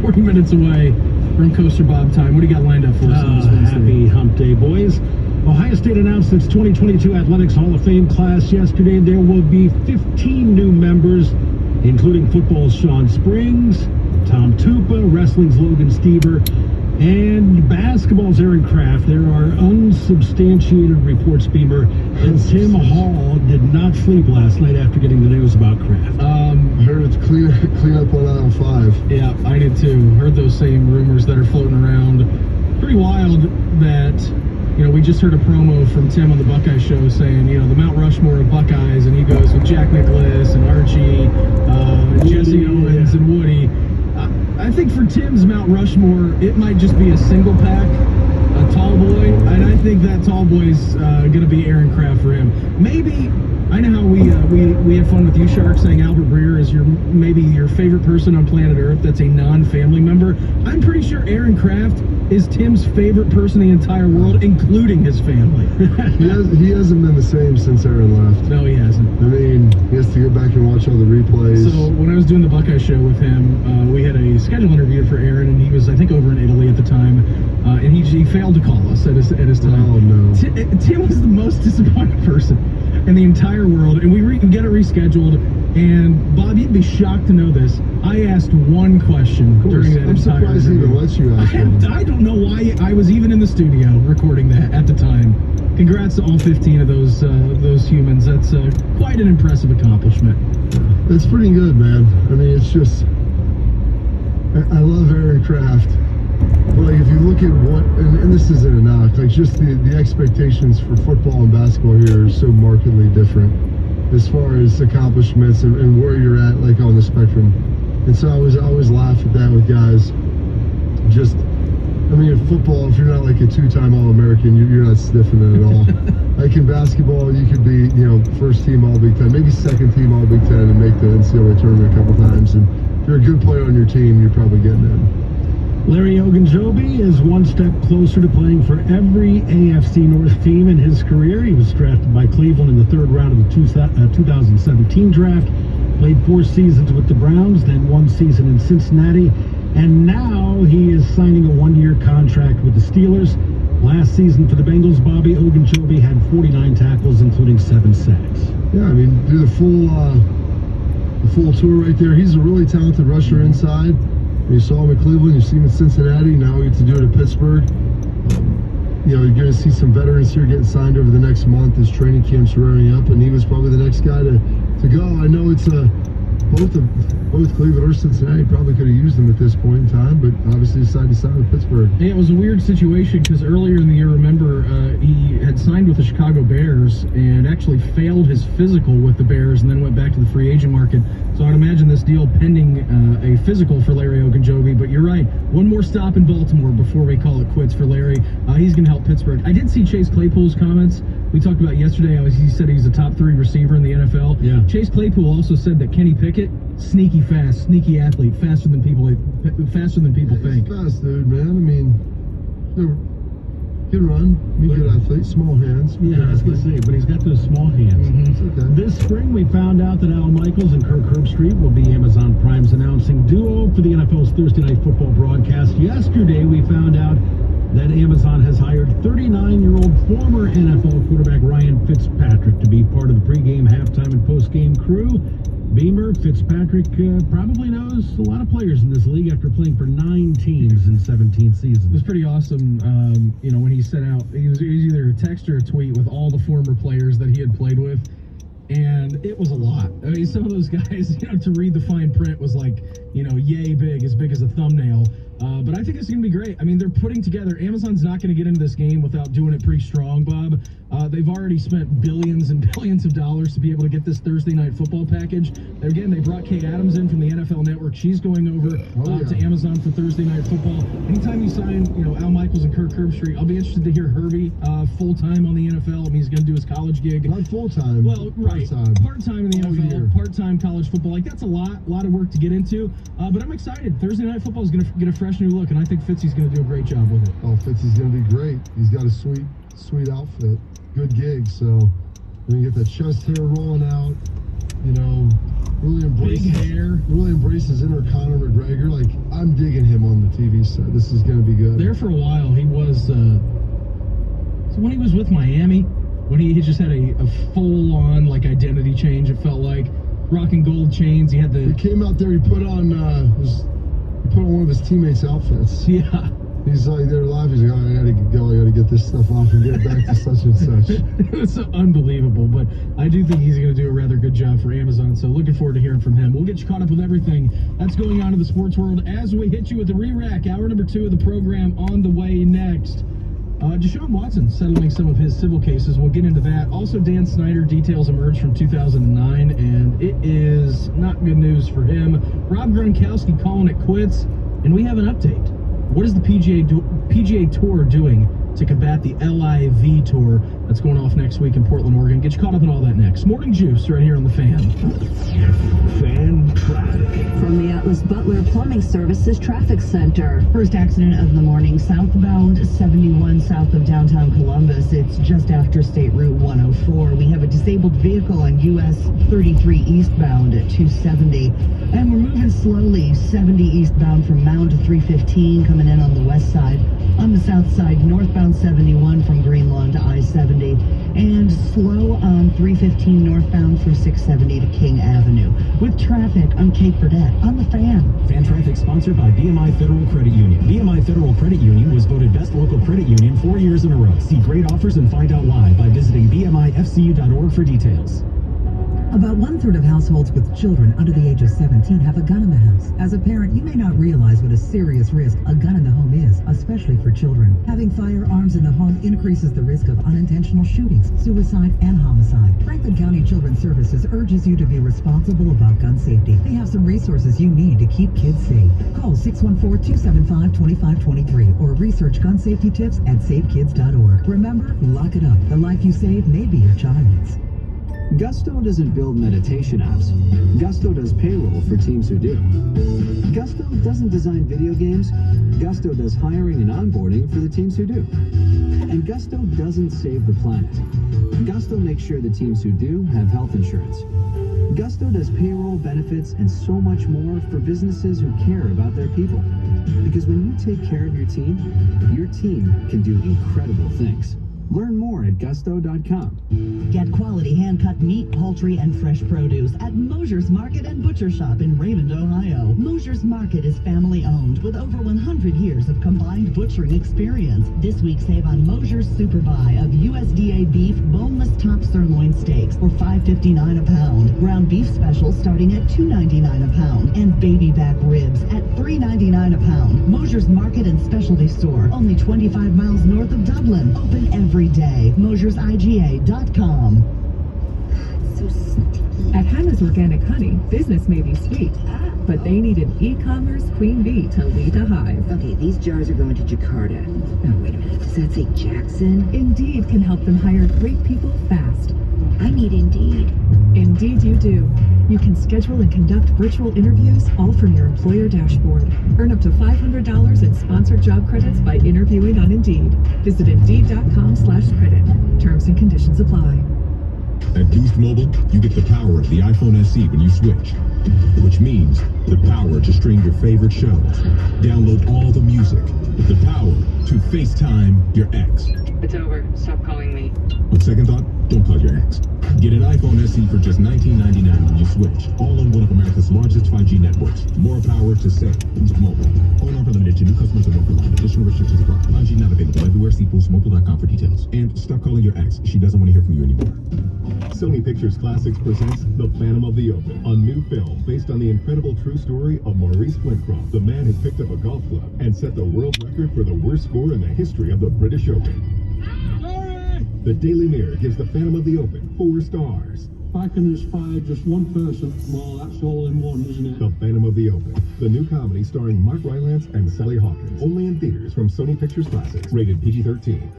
40 minutes away from Coaster Bob time. What do you got lined up for us on this Wednesday? Happy Hump Day, boys. Ohio State announced its 2022 Athletics Hall of Fame class yesterday. There will be 15 new members, including football's Sean Springs, Tom Tupa, wrestling's Logan Stever, and basketball's Aaron Kraft. There are unsubstantiated reports, Beamer, and Tim Hall did not sleep last night after getting the news about Kraft. I heard it's clean up on aisle 5. Yeah, I did too. Heard those same rumors that are floating around. Pretty wild that, we just heard a promo from Tim on the Buckeye Show saying, the Mount Rushmore of Buckeyes, and he goes with Jack Nicklaus and Archie, Jesse Owens and Woody. I think for Tim's Mount Rushmore, it might just be a single pack, a tall boy, and I think that tall boy's going to be Aaron Kraft for him. Maybe, I know how we had fun with you, Shark, saying Albert Breer is maybe your favorite person on planet Earth that's a non-family member. I'm pretty sure Aaron Kraft is Tim's favorite person in the entire world, including his family. He hasn't been the same since Aaron left. No, he hasn't. I mean, he has to go back and watch all the replays. So when I was doing the Buckeye Show with him, we had a schedule interview for Aaron, and he was, I think, over in Italy at the time, and he failed to call us at his time. Oh, no. Tim was the most disappointed person in the entire world, and we can get it rescheduled. And Bob, you'd be shocked to know this. I asked one question during that I'm entire surprised he interview. even lets you ask one. I don't know why I was even in the studio recording that at the time. Congrats to all 15 of those humans. That's quite an impressive accomplishment. It's pretty good, man. I mean, it's just, I love Aaron Kraft. But like, if you look at what, and this isn't a knock, like just the expectations for football and basketball here are so markedly different as far as accomplishments and where you're at, like on the spectrum. And so I always laugh at that with guys. Just, I mean, in football, if you're not like a 2-time All-American, you're not sniffing it at all. Like in basketball, you could be, first team All-Big Ten, maybe second team All-Big Ten, and make the NCAA tournament a couple times. And if you're a good player on your team, you're probably getting in. Larry Ogunjobi is one step closer to playing for every AFC North team in his career. He was drafted by Cleveland in the 3rd round of the 2017 draft, played 4 seasons with the Browns, then 1 season in Cincinnati, and now he is signing a 1-year contract with the Steelers. Last season for the Bengals, Bobby Ogunjobi had 49 tackles, including 7 sacks. Yeah, I mean, do the full tour right there. He's a really talented rusher inside. You saw him at Cleveland, you see him in Cincinnati, now we get to do it at Pittsburgh. You're going to see some veterans here getting signed over the next month as training camp's rearing up, and he was probably the next guy to go. I know it's both Cleveland or Cincinnati probably could have used him at this point in time, but obviously decided to sign with Pittsburgh. Yeah, it was a weird situation because earlier in the year, remember, he had signed with the Chicago Bears and actually failed his physical with the Bears and then went back to the free agent market. So I'd imagine this deal pending a physical for Larry Ogunjobi. But you're right, one more stop in Baltimore before we call it quits for Larry. He's going to help Pittsburgh. I did see Chase Claypool's comments. We talked about yesterday. He said he's a top 3 receiver in the NFL. Yeah. Chase Claypool also said that Kenny Pickett, sneaky fast, sneaky athlete, faster than people think. He's fast, dude, man. I mean, good run, good athlete, small hands. Yeah, I was going to say, but he's got those small hands. It's okay. This spring, we found out that Al Michaels and Kirk Herbstreit will be Amazon Prime's announcing duo for the NFL's Thursday Night Football broadcast. Yesterday, we found out that Amazon has hired 39-year-old former NFL quarterback Ryan Fitzpatrick to be part of the pregame, halftime, and postgame crew. Beamer, Fitzpatrick probably knows a lot of players in this league after playing for 9 teams in 17 seasons. It was pretty awesome, when he sent out, it was either a text or a tweet with all the former players that he had played with, and it was a lot. I mean, some of those guys, to read the fine print was like, yay big as a thumbnail. But I think it's going to be great. I mean, they're putting together, Amazon's not going to get into this game without doing it pretty strong, Bob. They've already spent billions and billions of dollars to be able to get this Thursday Night Football package. Again, they brought Kay Adams in from the NFL Network. She's going over to Amazon for Thursday Night Football. Anytime you sign, Al Michaels and Kirk Herbstreit, I'll be interested to hear Herbie full-time on the NFL. I mean, he's going to do his college gig. Not full-time. Well, right. Part-time in the NFL, part-time college football. Like, that's a lot of work to get into. But I'm excited. Thursday Night Football is going to get a fresh new look, and I think Fitzy's going to do a great job with it. Oh, Fitzy's going to be great. He's got a sweet outfit. Good gig. So when you get that chest hair rolling out, Big hair. Really embraces inner Conor McGregor. Like, I'm digging him on the TV set. This is going to be good. There for a while, he was. So when he was with Miami, when he just had a full-on like identity change, it felt like rocking gold chains. He had He came out there. He put on one of his teammates' outfits. Yeah. He's like, they're live. He's like, oh, I gotta go. I gotta get this stuff off and get it back to such and such. It's unbelievable, but I do think he's going to do a rather good job for Amazon, so looking forward to hearing from him. We'll get you caught up with everything that's going on in the sports world as we hit you with the re-rack. Hour number 2 of the program on the way next. Deshaun Watson settling some of his civil cases. We'll get into that. Also, Dan Snyder, details emerged from 2009, and it is not good news for him. Rob Gronkowski calling it quits, and we have an update. What is the PGA Tour doing to combat the LIV Tour that's going off next week in Portland, Oregon? Get you caught up on all that next. Morning Juice right here on The Fan. Fan traffic. From the Atlas Butler Plumbing Services Traffic Center. First accident of the morning, southbound 71 south of downtown Columbus. It's just after State Route 104. We have a disabled vehicle on US 33 eastbound at 270. And we're moving slowly, 70 eastbound from Mound to 315, coming in on the west side. On the south side, northbound 71 from Greenlawn to I-70. And slow on 315 northbound from 670 to King Avenue. With traffic on Cape Burdette on The Fan. Fan traffic sponsored by BMI Federal Credit Union. BMI Federal Credit Union was voted best local credit union 4 years in a row. See great offers and find out why by visiting bmifcu.org for details. About 1/3 of households with children under the age of 17 have a gun in the house. As a parent, you may not realize what a serious risk a gun in the home is, especially for children. Having firearms in the home increases the risk of unintentional shootings, suicide, and homicide. Franklin County Children's Services urges you to be responsible about gun safety. They have some resources you need to keep kids safe. Call 614-275-2523 or research gun safety tips at safekids.org. Remember, lock it up. The life you save may be your child's. Gusto doesn't build meditation apps. Gusto does payroll for teams who do. Gusto doesn't design video games. Gusto does hiring and onboarding for the teams who do. And Gusto doesn't save the planet. Gusto makes sure the teams who do have health insurance. Gusto does payroll, benefits, and so much more for businesses who care about their people. Because when you take care of your team can do incredible things. Learn more at gusto.com. Get quality hand-cut meat, poultry, and fresh produce at Mosher's Market and Butcher Shop in Raymond, Ohio. Mosher's Market is family-owned with over 100 years of combined butchering experience. This week, save on Mosher's Super Buy of USDA beef boneless top sirloin steaks for $5.59 a pound. Ground beef specials starting at $2.99 a pound. And baby back ribs at $3.99 a pound. Mosher's Market and Specialty Store, only 25 miles north of Dublin. Open every day. MoshersIGA.com. So sticky. At Hannah's Organic Honey, business may be sweet, but they need an e-commerce queen bee to lead a hive. Okay, these jars are going to Jakarta. Oh, wait a minute. Does that say Jackson? Indeed can help them hire great people fast. I need Indeed. Indeed you do. You can schedule and conduct virtual interviews all from your employer dashboard. Earn up to $500 in sponsored job credits by interviewing on Indeed. Visit Indeed.com/credit. Terms and conditions apply. At Boost Mobile, you get the power of the iPhone SE when you switch, which means the power to stream your favorite shows, download all the music, the power to FaceTime your ex. It's over. Stop calling me. On second thought, don't call your ex. Get an iPhone SE for just $19.99 when you switch, all on one of America's largest 5G networks. More power to save. Boost Mobile. Phone offer limited to new customers and North Carolina. Additional restrictions apply. 5G not available everywhere. See boostmobile.com for details. And stop calling your ex. She doesn't want to hear from you anymore. Sony Pictures Classics presents The Phantom of the Open, a new film based on the incredible true story of Maurice Flintcroft, the man who picked up a golf club and set the world record for the worst score in the history of the British Open. The Daily Mirror gives The Phantom of the Open 4 stars. If I can just fire just one person, well, that's all in one, isn't it? The Phantom of the Open, the new comedy starring Mark Rylance and Sally Hawkins. Only in theaters from Sony Pictures Classics. Rated PG-13.